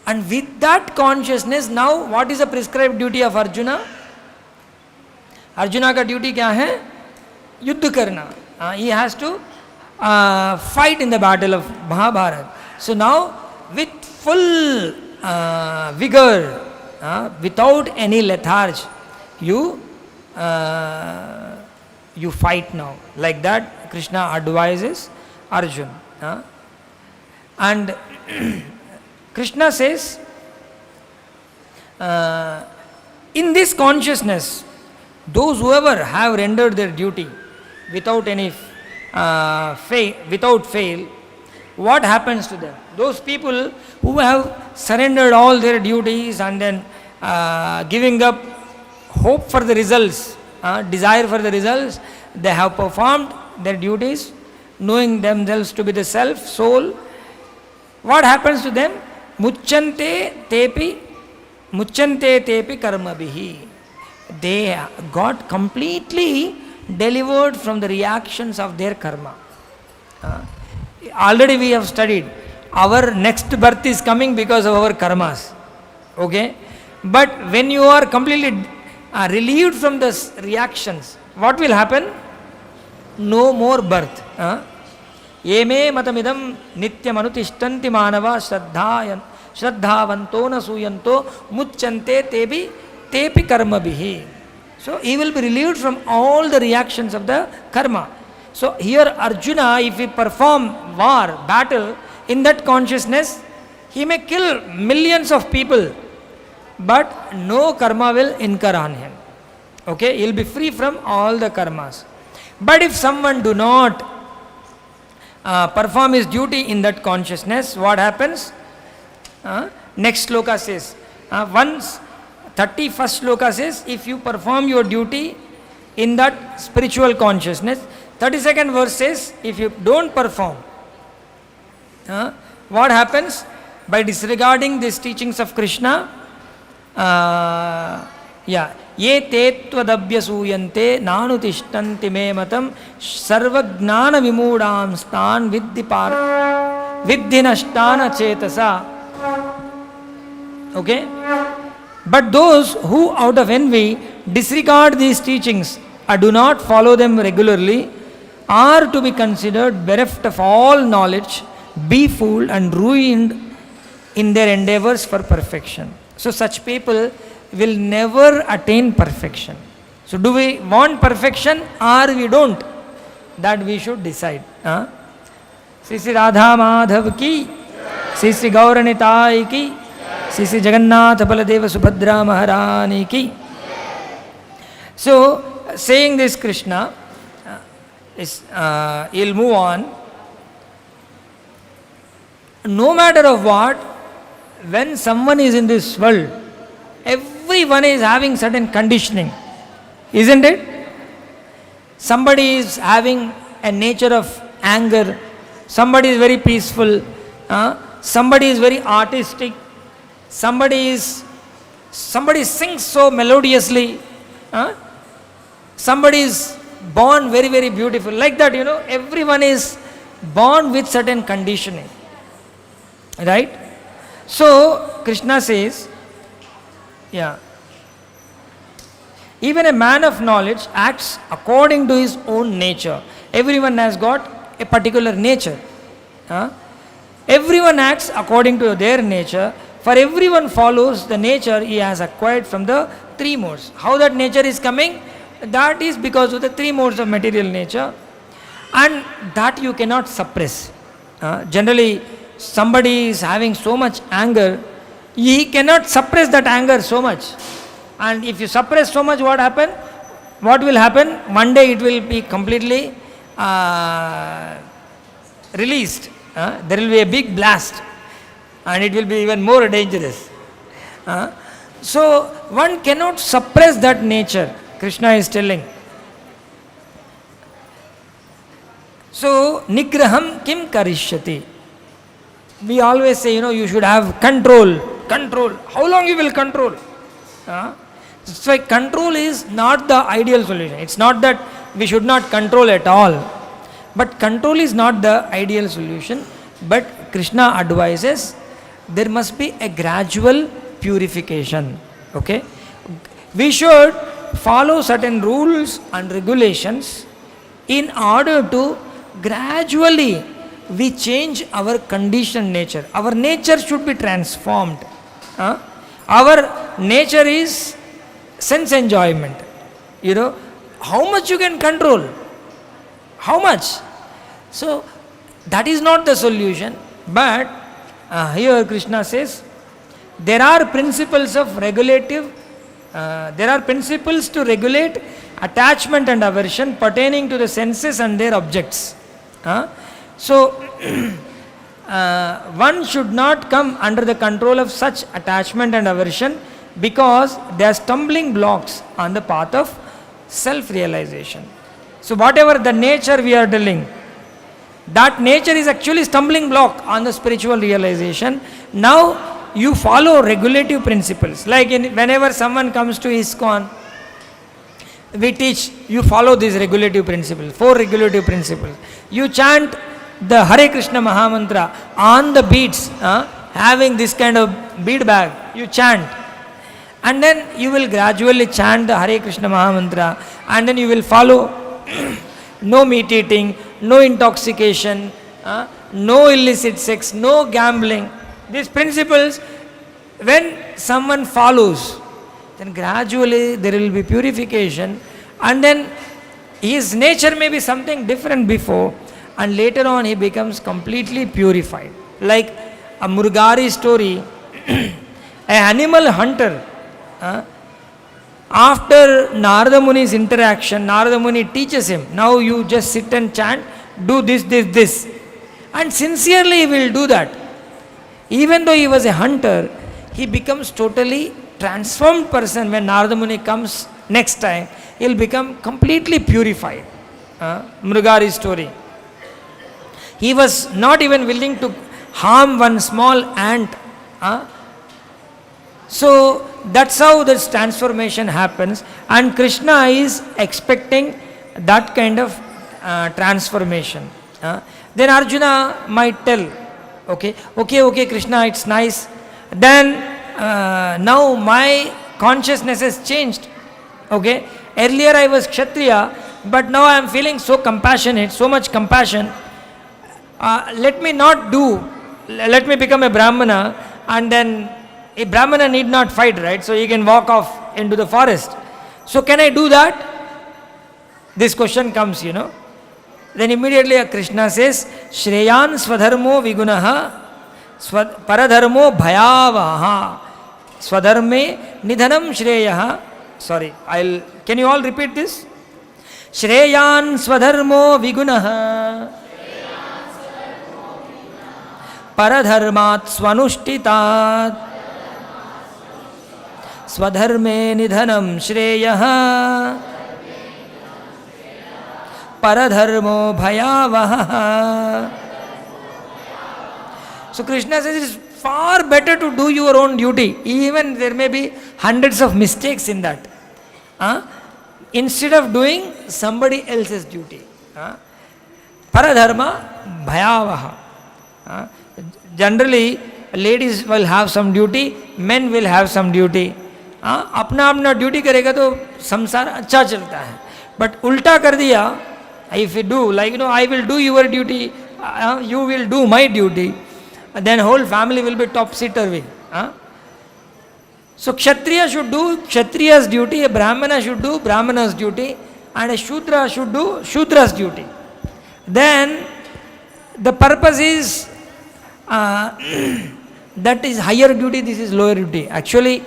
And with that consciousness, now what is the prescribed duty of Arjuna? Arjuna ka duty kya hai? Yuddha karna. He has to fight in the battle of Mahabharata. So now, with full vigor, without any lethargy, you fight now. Like that, Krishna advises Arjuna. And Krishna says, in this consciousness, those whoever have rendered their duty without any without fail, what happens to them? Those people who have surrendered all their duties and then giving up hope for the results, desire for the results, they have performed their duties, knowing themselves to be the self, soul. What happens to them? Mucchante tepi karma bihi. They got completely delivered from the reactions of their karma. Already we have studied, our next birth is coming because of our karmas. Okay? But when you are completely relieved from the reactions, what will happen? No more birth. Yeme matamidam nityam anutishtanti manava shraddhavanto na suyanto mucchante tepi karma bihi. So he will be relieved from all the reactions of the karma. So here Arjuna, if he perform war, battle, in that consciousness, he may kill millions of people, but no karma will incur on him. Okay, he will be free from all the karmas. But if someone do not perform his duty in that consciousness, what happens? Next sloka says, once 31st sloka says, if you perform your duty in that spiritual consciousness, 32nd verse says, if you don't perform, what happens? By disregarding these teachings of Krishna, ye te tvadabhya suyante nanutishtanti me matam sarvagnana vimudam stan viddhinashtana chetasa. Okay? But those who out of envy disregard these teachings or do not follow them regularly are to be considered bereft of all knowledge, befooled and ruined in their endeavors for perfection. So such people will never attain perfection. So do we want perfection or we don't? That we should decide. Sri Sri Radha Madhav ki, Sri Sri Gauranitai ki, Sri Sri Jagannath Baladeva Subhadra Maharani ki. So, saying this Krishna, he'll move on. No matter of what, when someone is in this world, everyone is having certain conditioning, isn't it? Somebody is having a nature of anger, somebody is very peaceful, somebody is very artistic, somebody sings so melodiously, somebody is born very, very beautiful. Like that, everyone is born with certain conditioning. Right? So, Krishna says, even a man of knowledge acts according to his own nature. Everyone has got a particular nature. Everyone acts according to their nature, for everyone follows the nature he has acquired from the three modes. How that nature is coming? That is because of the three modes of material nature, and that you cannot suppress. Generally, somebody is having so much anger, he cannot suppress that anger so much. And if you suppress so much, what will happen? One day it will be completely released. There will be a big blast, and it will be even more dangerous. So one cannot suppress that nature, Krishna is telling. So, nigraham kim karishyati. We always say, you should have control. How long you will control? So, control is not the ideal solution. It's not that we should not control at all. But control is not the ideal solution. But Krishna advises there must be a gradual purification. Okay? We should follow certain rules and regulations in order to gradually we change our conditioned nature. Our nature should be transformed. Our nature is sense enjoyment. How much you can control? How much? So, that is not the solution. But here Krishna says, there are principles of regulative, there are principles to regulate attachment and aversion pertaining to the senses and their objects. So, one should not come under the control of such attachment and aversion because they are stumbling blocks on the path of self-realization. So, whatever the nature we are dealing, that nature is actually stumbling block on the spiritual realization. Now, you follow regulative principles. Like whenever someone comes to ISKCON, we teach, you follow these regulative principles, 4 regulative principles. You chant the Hare Krishna Mahamantra on the beats, having this kind of bead bag, you chant. And then you will gradually chant the Hare Krishna Mahamantra, and then you will follow no meat eating, no intoxication, no illicit sex, no gambling. These principles, when someone follows, then gradually there will be purification, and then his nature may be something different before, and later on he becomes completely purified. Like a Murugari story, an animal hunter, after Narada Muni's interaction, Narada Muni teaches him, now you just sit and chant, do this. And sincerely he will do that. Even though he was a hunter, he becomes totally transformed person. When Narada Muni comes next time, he will become completely purified. Mrugari story. He was not even willing to harm one small ant. So that's how this transformation happens, and Krishna is expecting that kind of transformation. Then Arjuna might tell, okay, Krishna, it's nice. Then now my consciousness has changed. Okay, earlier I was Kshatriya, but now I am feeling so compassionate, so much compassion. Let me become a Brahmana, and then a Brahmana need not fight, right? So he can walk off into the forest. So can I do that? This question comes, Then immediately Krishna says, Shreyan Swadharmo Vigunaha Paradharmo bhayavaha. Swadharme nidhanam shreyaha. Sorry, can you all repeat this? Shreyan swadharmo vigunaha. Paradharmat swanushtitat. Swadharme nidhanam shreyaha. Paradharmo bhayavaha. So Krishna says it is far better to do your own duty, even there may be hundreds of mistakes in that, instead of doing somebody else's duty. Paradharma bhayavaha. Generally, ladies will have some duty, men will have some duty. अपना अपना duty करेगा तो संसार अच्छा चलता है. But उल्टा कर दिया, if you do, like I will do your duty, you will do my duty, then whole family will be topsy-turvy. So Kshatriya should do Kshatriya's duty, a Brahmana should do Brahmana's duty, and a Shudra should do Shudra's duty. Then the purpose is that is higher duty, this is lower duty. Actually,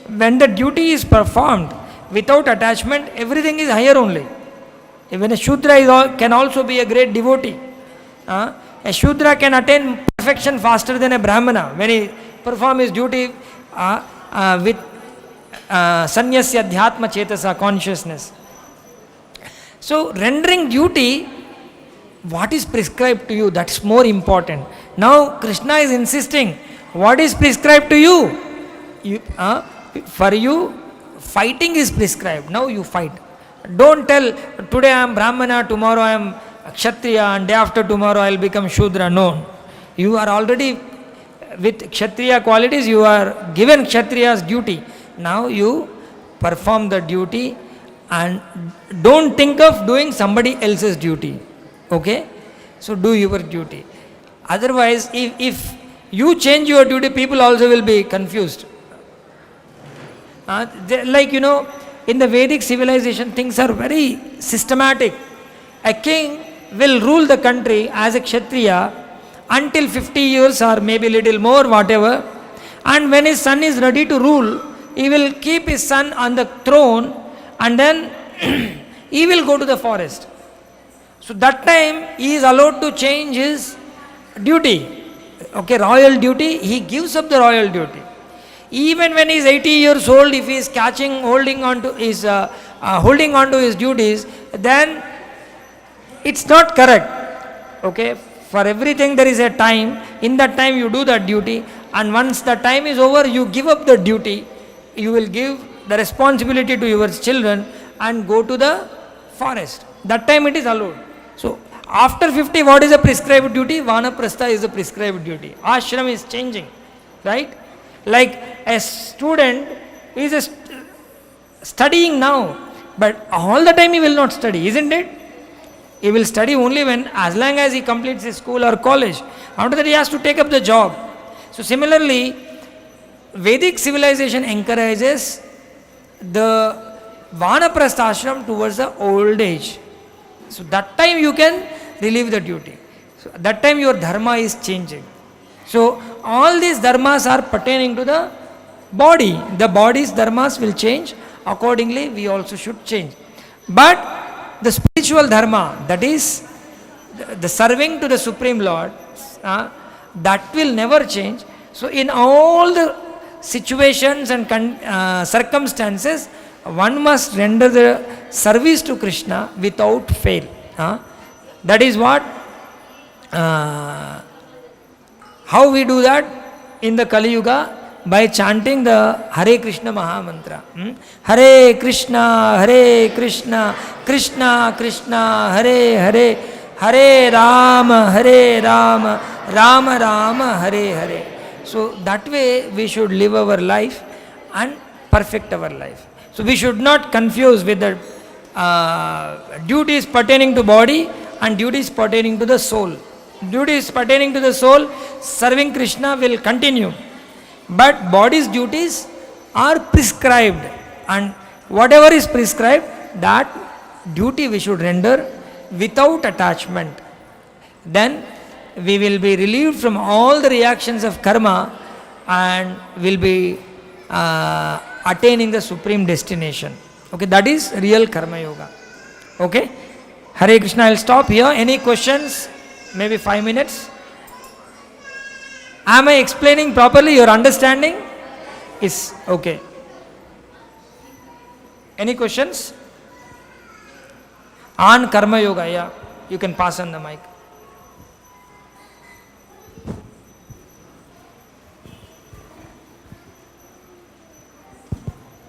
when the duty is performed without attachment, everything is higher only. Even a Shudra can also be a great devotee. A Shudra can attain perfection faster than a Brahmana when he perform his duty with sanyasya adhyatma chetasa, consciousness. So rendering duty, what is prescribed to you, that's more important. Now Krishna is insisting, what is prescribed to you? For you, fighting is prescribed. Now you fight. Don't tell, today I am Brahmana, tomorrow I am Kshatriya, and day after tomorrow I will become Shudra. No. You are already with Kshatriya qualities, you are given Kshatriya's duty. Now you perform the duty and don't think of doing somebody else's duty. Okay? So do your duty. Otherwise, if you change your duty, people also will be confused. Like, in the Vedic civilization, things are very systematic. A king will rule the country as a Kshatriya until 50 years or maybe little more, whatever. And when his son is ready to rule, he will keep his son on the throne and then he will go to the forest. So that time he is allowed to change his duty. Okay, royal duty, he gives up the royal duty. Even when he is 80 years old, if he is holding on to his duties, then it's not correct. Okay, for everything there is a time. In that time you do that duty, and once the time is over, you give up the duty. You will give the responsibility to your children and go to the forest. That time it is allowed. So after 50, what is a prescribed duty? Vanaprastha is a prescribed duty. Ashram is changing, right? Like a student is studying now, but all the time he will not study, isn't it? He will study only as long as he completes his school or college. After that he has to take up the job. So similarly, Vedic civilization encourages the Vanaprastha ashram towards the old age. So that time you can relieve the duty. So that time your dharma is changing. So all these dharmas are pertaining to the body. The body's dharmas will change. Accordingly, we also should change. But the spiritual dharma, that is the serving to the Supreme Lord, that will never change. So in all the situations and circumstances, one must render the service to Krishna without fail. That is what, how we do that in the Kali Yuga? By chanting the Hare Krishna Mahamantra. Hare Krishna, Krishna Krishna, Hare Hare, Hare Rama, Rama Rama, Hare Hare. So that way we should live our life and perfect our life. So we should not confuse with the duties pertaining to body and duties pertaining to the soul. Duties pertaining to the soul, serving Krishna will continue. But body's duties are prescribed, and whatever is prescribed, that duty we should render without attachment. Then we will be relieved from all the reactions of karma and will be attaining the supreme destination. Okay, that is real karma yoga. Okay, Hare Krishna. I will stop here. Any questions? Maybe 5 minutes. Am I explaining properly? Your understanding is okay. Any questions? On karma yoga, yeah. You can pass on the mic.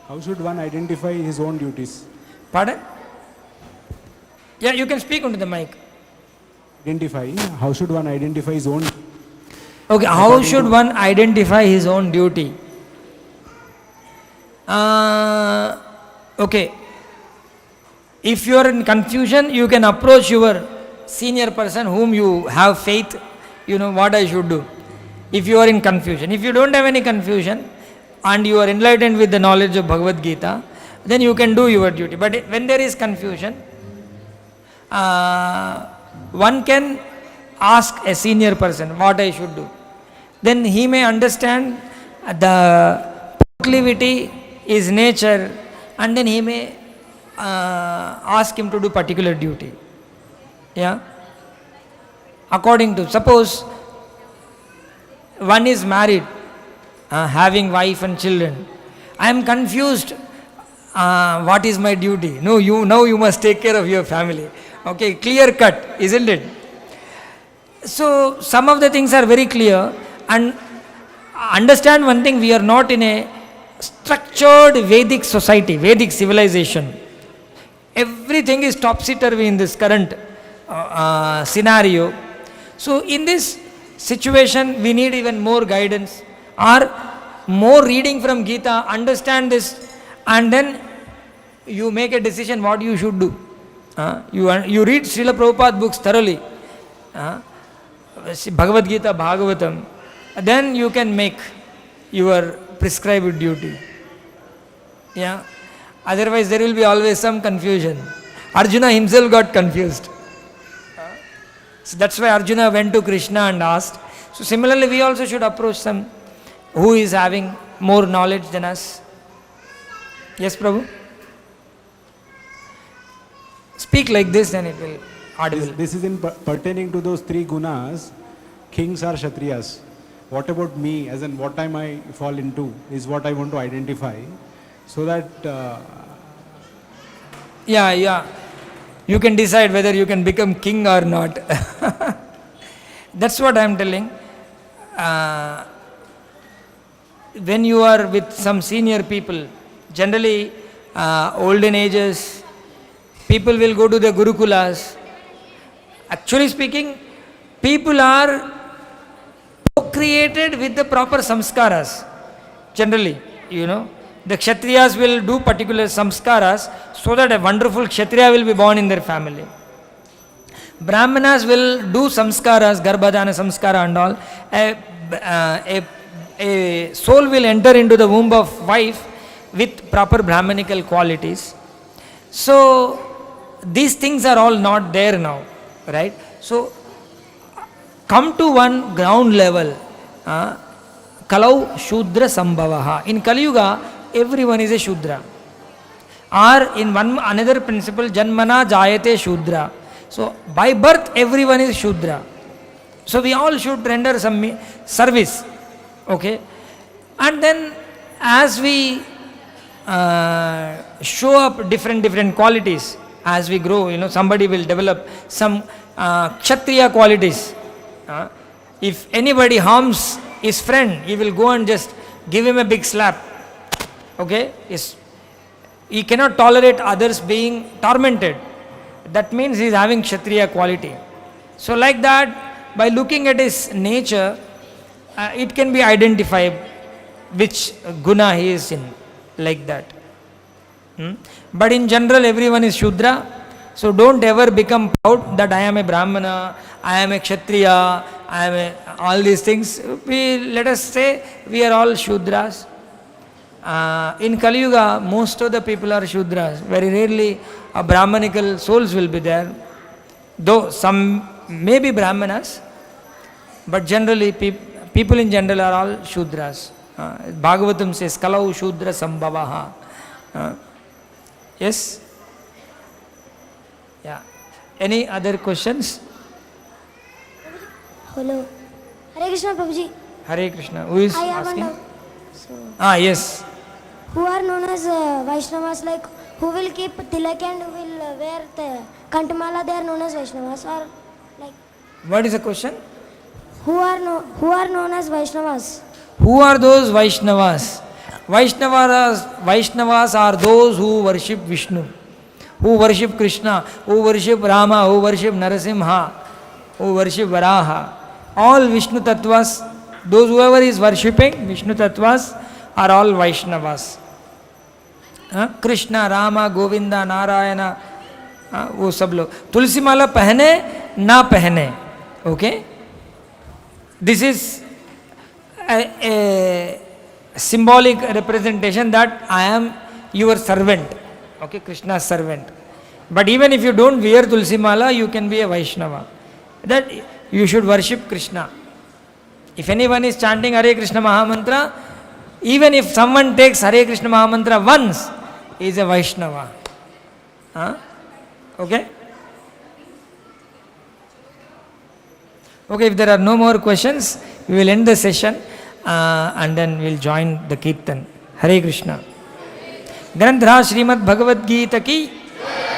How should one identify his own duties? Pardon? Yeah, you can speak onto the mic. How should one identify his own? Okay, how should one identify his own duty? Okay. If you are in confusion, you can approach your senior person whom you have faith, you know what I should do. If you are in confusion. If you don't have any confusion and you are enlightened with the knowledge of Bhagavad Gita, then you can do your duty. But when there is confusion, one can ask a senior person what I should do. Then he may understand the proclivity is nature, and then he may ask him to do particular duty. Yeah. According to, suppose one is married, having wife and children. I am confused. What is my duty? No, now you must take care of your family. Okay, clear cut, isn't it? So some of the things are very clear, and understand one thing: we are not in a structured Vedic society, Vedic civilization. Everything is topsy-turvy in this current scenario. So in this situation, we need even more guidance or more reading from Gita, understand this, and then you make a decision what you should do. You read Srila Prabhupada books thoroughly, Bhagavad Gita, Bhagavatam, then you can make your prescribed duty. Yeah. Otherwise there will be always some confusion. Arjuna himself got confused. So that's why Arjuna went to Krishna and asked. So similarly we also should approach some who is having more knowledge than us. Yes, Prabhu? Speak like this, then it will audible. This is in pertaining to those three gunas. Kings are Kshatriyas. What about me, as in what time I fall into, is what I want to identify. So that... Yeah. You can decide whether you can become king or not. That's what I am telling. When you are with some senior people, generally olden ages, people will go to the Gurukulas. Actually speaking, people are created with the proper samskaras. Generally, the Kshatriyas will do particular samskaras so that a wonderful Kshatriya will be born in their family. Brahmanas will do samskaras, Garbhadana samskara and all. A soul will enter into the womb of wife with proper Brahmanical qualities. So, these things are all not there now, right? So, come to one ground level. Kalau Shudra Sambhavaha. In Kali Yuga, everyone is a Shudra. Or in another principle, Janmana Jayate Shudra. So, by birth, everyone is Shudra. So, we all should render some service. Okay? And then, as we show up different qualities, as we grow, somebody will develop some Kshatriya qualities. If anybody harms his friend, he will go and just give him a big slap. Okay? He cannot tolerate others being tormented. That means he is having Kshatriya quality. So like that, by looking at his nature, it can be identified which guna he is in, like that. But in general, everyone is Shudra. So don't ever become proud that I am a Brahmana, I am a Kshatriya, I am all these things. Let us say we are all Shudras. In Kali Yuga, most of the people are Shudras. Very rarely a Brahmanical souls will be there. Though some may be Brahmanas, But generally, people in general are all Shudras. Bhagavatam says, Kalau Shudra Sambhavaha. Yes? Yeah. Any other questions? Hello. Hare Krishna, Prabhuji. Hare Krishna. Who is I have one asking? doubt. So, Yes. who are known as Vaishnavas, like who will keep tilak and who will wear the Kantamala, they are known as Vaishnavas, or like What is the question? who are known as Vaishnavas? Who are those Vaishnavas? Vaishnavas are those who worship Vishnu, who worship Krishna, who worship Rama, who worship Narasimha, who worship Varaha. All Vishnu Tattvas, those whoever is worshipping Vishnu Tattvas are all Vaishnavas. Krishna Rama Govinda Narayan वो सब लोग तुलसी माला पहने ना पहने okay this is a symbolic representation that I am your servant, okay, Krishna's servant. But even if you don't wear tulsi mala, you can be a Vaishnava. That you should worship Krishna. If anyone is chanting Hare Krishna Mahamantra, even if someone takes Hare Krishna Mahamantra once, he is a Vaishnava. Okay? Okay, if there are no more questions, we will end the session and then we will join the Kirtan. Hare Krishna. Grandhra Srimad Bhagavad Gita ki